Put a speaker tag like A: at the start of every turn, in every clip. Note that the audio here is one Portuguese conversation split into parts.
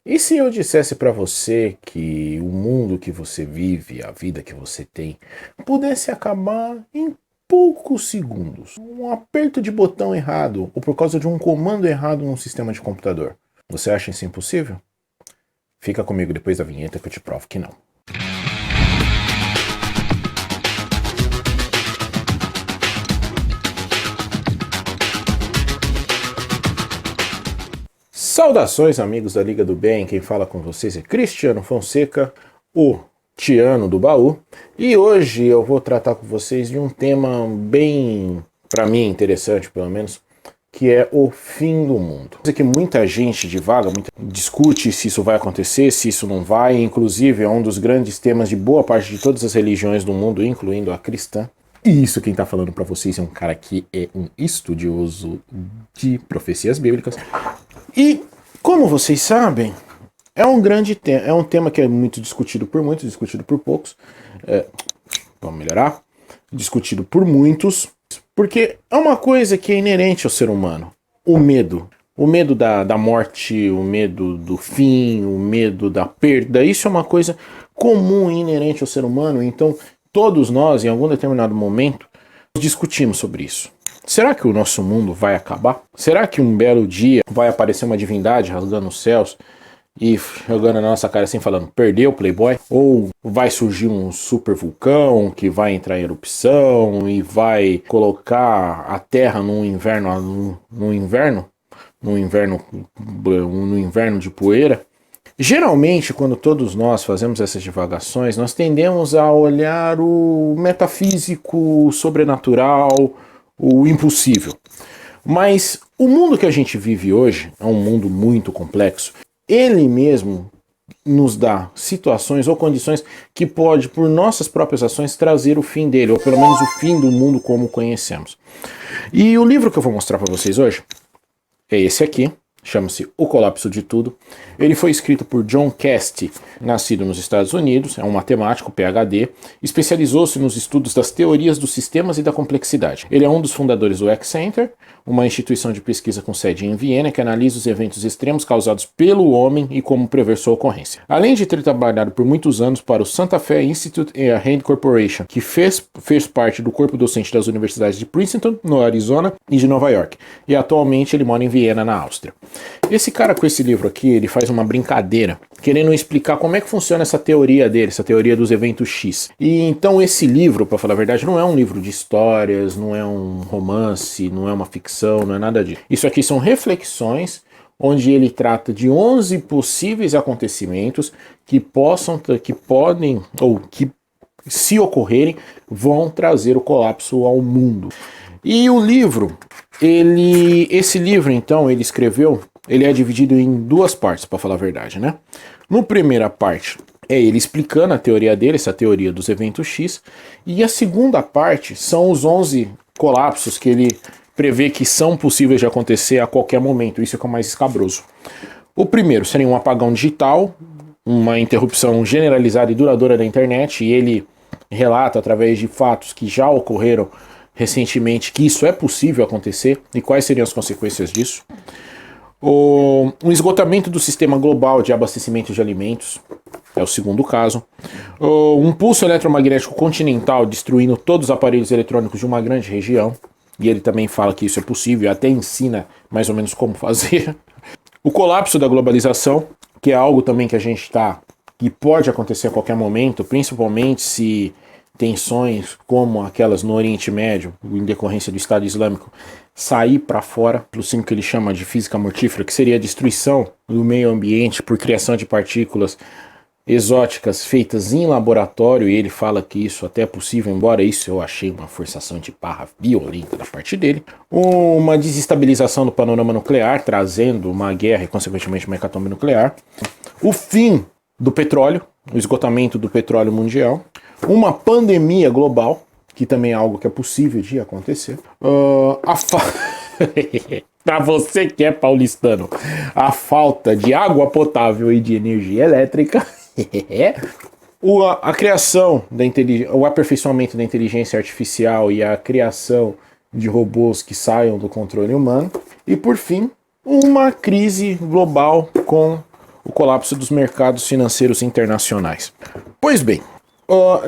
A: E se eu dissesse para você que o mundo que você vive, a vida que você tem, pudesse acabar em poucos segundos? Um aperto de botão errado ou por causa de um comando errado num sistema de computador. Você acha isso impossível? Fica comigo depois da vinheta que eu te provo que não. Saudações, amigos da Liga do Bem, quem fala com vocês é Cristiano Fonseca, o Tiano do Baú, e hoje eu vou tratar com vocês de um tema bem, para mim, interessante pelo menos, que é o fim do mundo. Coisa que muita gente divaga, discute se isso vai acontecer, se isso não vai, inclusive é um dos grandes temas de boa parte de todas as religiões do mundo, incluindo a cristã. E isso quem tá falando para vocês é um cara que é um estudioso de profecias bíblicas. E, como vocês sabem, é um grande tema, é um tema que é muito discutido por muitos, discutido por poucos, vamos melhorar, discutido por muitos, porque é uma coisa que é inerente ao ser humano, o medo. O medo da morte, o medo do fim, o medo da perda, isso é uma coisa comum e inerente ao ser humano, então todos nós, em algum determinado momento, discutimos sobre isso. Será que o nosso mundo vai acabar? Será que um belo dia vai aparecer uma divindade rasgando os céus e jogando na nossa cara assim falando, perdeu, Playboy? Ou vai surgir um super vulcão que vai entrar em erupção e vai colocar a Terra num inverno de poeira? Geralmente, quando todos nós fazemos essas divagações, nós tendemos a olhar o metafísico, o sobrenatural, o impossível. Mas o mundo que a gente vive hoje é um mundo muito complexo. Ele mesmo nos dá situações ou condições que pode, por nossas próprias ações, trazer o fim dele, ou pelo menos o fim do mundo como conhecemos. E o livro que eu vou mostrar para vocês hoje é esse aqui. Chama-se O Colapso de Tudo. Ele foi escrito por John Casti, nascido nos Estados Unidos, é um matemático, PhD, especializou-se nos estudos das teorias dos sistemas e da complexidade. Ele é um dos fundadores do X-Center, uma instituição de pesquisa com sede em Viena que analisa os eventos extremos causados pelo homem e como prever sua ocorrência. Além de ter trabalhado por muitos anos para o Santa Fe Institute e a Rand Corporation, que fez parte do corpo docente das universidades de Princeton, no Arizona, e de Nova York. E atualmente ele mora em Viena, na Áustria. Esse cara com esse livro aqui, ele faz uma brincadeira, querendo explicar como é que funciona essa teoria dele, essa teoria dos eventos X. E então esse livro, para falar a verdade, não é um livro de histórias, não é um romance, não é uma ficção, não é nada disso. Isso aqui são reflexões, onde ele trata de 11 possíveis acontecimentos que podem, ou que se ocorrerem, vão trazer o colapso ao mundo. E o livro, esse livro então, ele escreveu, ele é dividido em duas partes, para falar a verdade, né? No primeira parte é ele explicando a teoria dele, essa teoria dos eventos X, e a segunda parte são os 11 colapsos que ele prevê que são possíveis de acontecer a qualquer momento, isso é que é o mais escabroso. O primeiro seria um apagão digital, uma interrupção generalizada e duradoura da internet, e ele relata através de fatos que já ocorreram recentemente que isso é possível acontecer e quais seriam as consequências disso. Um esgotamento do sistema global de abastecimento de alimentos é o segundo caso. Um pulso eletromagnético continental destruindo todos os aparelhos eletrônicos de uma grande região, e ele também fala que isso é possível, até ensina mais ou menos como fazer. O colapso da globalização, que é algo também que pode acontecer a qualquer momento, principalmente se tensões como aquelas no Oriente Médio, em decorrência do Estado Islâmico, sair para fora, pelo que ele chama de física mortífera, que seria a destruição do meio ambiente por criação de partículas exóticas feitas em laboratório, e ele fala que isso até é possível, embora isso eu achei uma forçação de barra violenta da parte dele. Uma desestabilização do panorama nuclear, trazendo uma guerra e consequentemente uma hecatombe nuclear. O fim do petróleo, o esgotamento do petróleo mundial. Uma pandemia global, que também é algo que é possível de acontecer. Para você que é paulistano, a falta de água potável e de energia elétrica. A criação o aperfeiçoamento da inteligência artificial e a criação de robôs que saiam do controle humano. E por fim, uma crise global com o colapso dos mercados financeiros internacionais. Pois bem,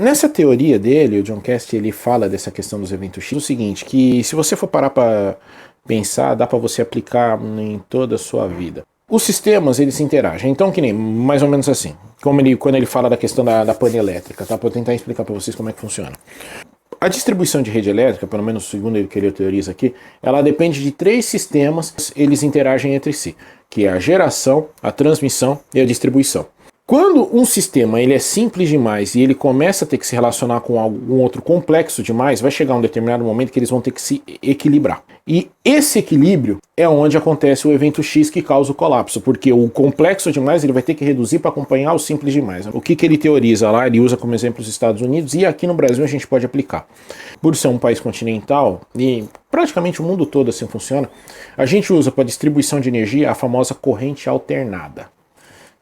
A: nessa teoria dele, o John Cast, ele fala dessa questão dos eventos X, o seguinte, que se você for parar para pensar, dá para você aplicar em toda a sua vida. Os sistemas, eles interagem, então que nem, mais ou menos assim, quando ele fala da questão da pane elétrica, tá? Para eu tentar explicar para vocês como é que funciona. A distribuição de rede elétrica, pelo menos segundo ele que ele teoriza aqui, ela depende de 3 sistemas, eles interagem entre si, que é a geração, a transmissão e a distribuição. Quando um sistema ele é simples demais e ele começa a ter que se relacionar com algum outro complexo demais, vai chegar um determinado momento que eles vão ter que se equilibrar. E esse equilíbrio é onde acontece o evento X que causa o colapso, porque o complexo demais ele vai ter que reduzir para acompanhar o simples demais. O que ele teoriza lá, ele usa como exemplo os Estados Unidos, e aqui no Brasil a gente pode aplicar. Por ser um país continental, e praticamente o mundo todo assim funciona, a gente usa para distribuição de energia a famosa corrente alternada,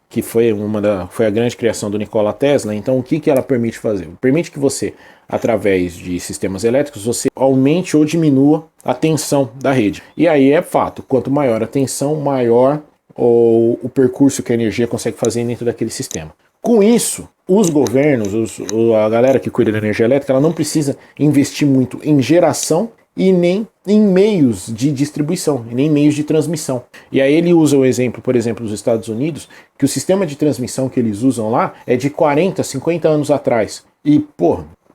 A: que foi a grande criação do Nikola Tesla. Então o que ela permite fazer? Permite que você, através de sistemas elétricos, você aumente ou diminua a tensão da rede. E aí é fato, quanto maior a tensão, maior o percurso que a energia consegue fazer dentro daquele sistema. Com isso, os governos, a galera que cuida da energia elétrica, ela não precisa investir muito em geração e nem em meios de distribuição, e nem meios de transmissão. E aí ele usa o exemplo, por exemplo, dos Estados Unidos, que o sistema de transmissão que eles usam lá é de 40, 50 anos atrás. E,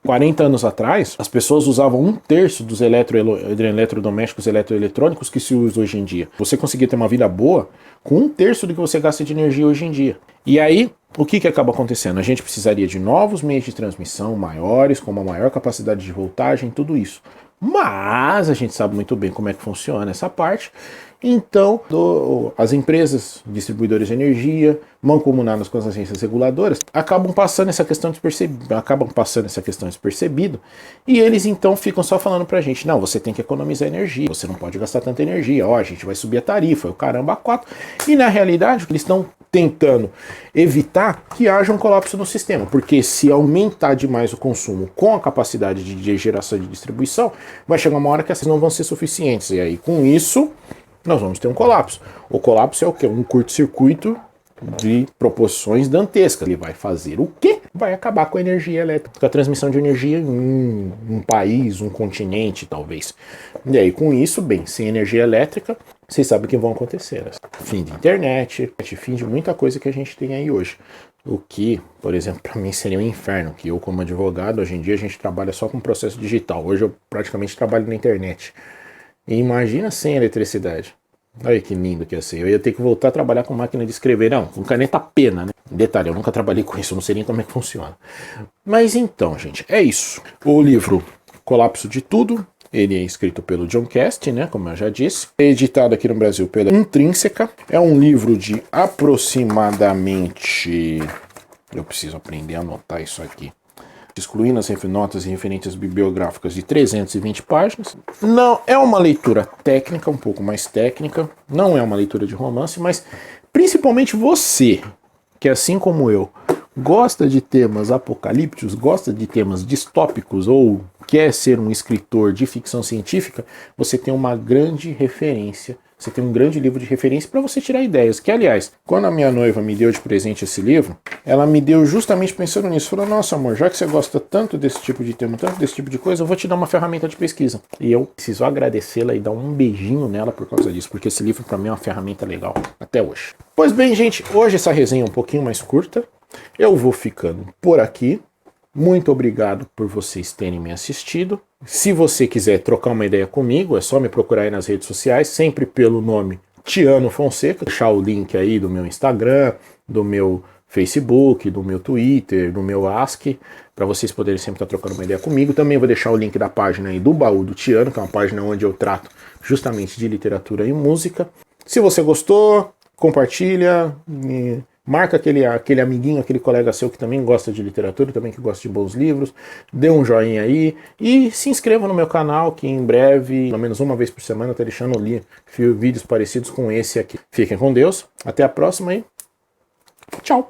A: 40 anos atrás, as pessoas usavam 1/3 dos eletrodomésticos eletroeletrônicos que se usa hoje em dia. Você conseguia ter uma vida boa com 1/3 do que você gasta de energia hoje em dia. E aí, o que acaba acontecendo? A gente precisaria de novos meios de transmissão maiores, com uma maior capacidade de voltagem, tudo isso. Mas a gente sabe muito bem como é que funciona essa parte. Então, as empresas distribuidoras de energia, mancomunadas com as agências reguladoras, acabam passando essa questão despercebido, e eles então ficam só falando pra gente, não, você tem que economizar energia, você não pode gastar tanta energia, a gente vai subir a tarifa, o caramba 4. E na realidade, eles estão tentando evitar que haja um colapso no sistema, porque se aumentar demais o consumo com a capacidade de geração e de distribuição, vai chegar uma hora que essas não vão ser suficientes, e aí com isso nós vamos ter um colapso. O colapso é o quê? Um curto-circuito de proporções dantescas. Ele vai fazer o quê? Vai acabar com a energia elétrica, com a transmissão de energia em um país, um continente, talvez. E aí, com isso, bem, sem energia elétrica, vocês sabem o que vão acontecer. Fim de internet, fim de muita coisa que a gente tem aí hoje. O que, por exemplo, para mim seria um inferno, que eu, como advogado, hoje em dia a gente trabalha só com processo digital. Hoje eu praticamente trabalho na internet. E imagina sem eletricidade. Olha que lindo que ia ser. Eu ia ter que voltar a trabalhar com máquina de escrever. Não, com caneta pena, né? Detalhe, eu nunca trabalhei com isso, eu não sei nem como é que funciona. Mas então, gente, é isso. O livro Colapso de Tudo, ele é escrito pelo John Cast, né? Como eu já disse. É editado aqui no Brasil pela Intrínseca. É um livro de aproximadamente... Eu preciso aprender a anotar isso aqui. Excluindo as notas e referências bibliográficas de 320 páginas. Não é uma leitura técnica, um pouco mais técnica, não é uma leitura de romance, mas principalmente você, que assim como eu, gosta de temas apocalípticos, gosta de temas distópicos ou quer ser um escritor de ficção científica, você tem uma grande referência. Você tem um grande livro de referência para você tirar ideias. Que, aliás, quando a minha noiva me deu de presente esse livro, ela me deu justamente pensando nisso. Falou, nossa amor, já que você gosta tanto desse tipo de tema, tanto desse tipo de coisa, eu vou te dar uma ferramenta de pesquisa. E eu preciso agradecê-la e dar um beijinho nela por causa disso, porque esse livro para mim é uma ferramenta legal até hoje. Pois bem, gente, hoje essa resenha é um pouquinho mais curta. Eu vou ficando por aqui. Muito obrigado por vocês terem me assistido. Se você quiser trocar uma ideia comigo, é só me procurar aí nas redes sociais, sempre pelo nome Tiano Fonseca. Vou deixar o link aí do meu Instagram, do meu Facebook, do meu Twitter, do meu Ask, para vocês poderem sempre estar trocando uma ideia comigo. Também vou deixar o link da página aí do Baú do Tiano, que é uma página onde eu trato justamente de literatura e música. Se você gostou, compartilha, marca aquele amiguinho, aquele colega seu que também gosta de literatura, também que gosta de bons livros, dê um joinha aí e se inscreva no meu canal, que em breve, pelo menos uma vez por semana, eu estou deixando vídeos parecidos com esse aqui. Fiquem com Deus, até a próxima e tchau!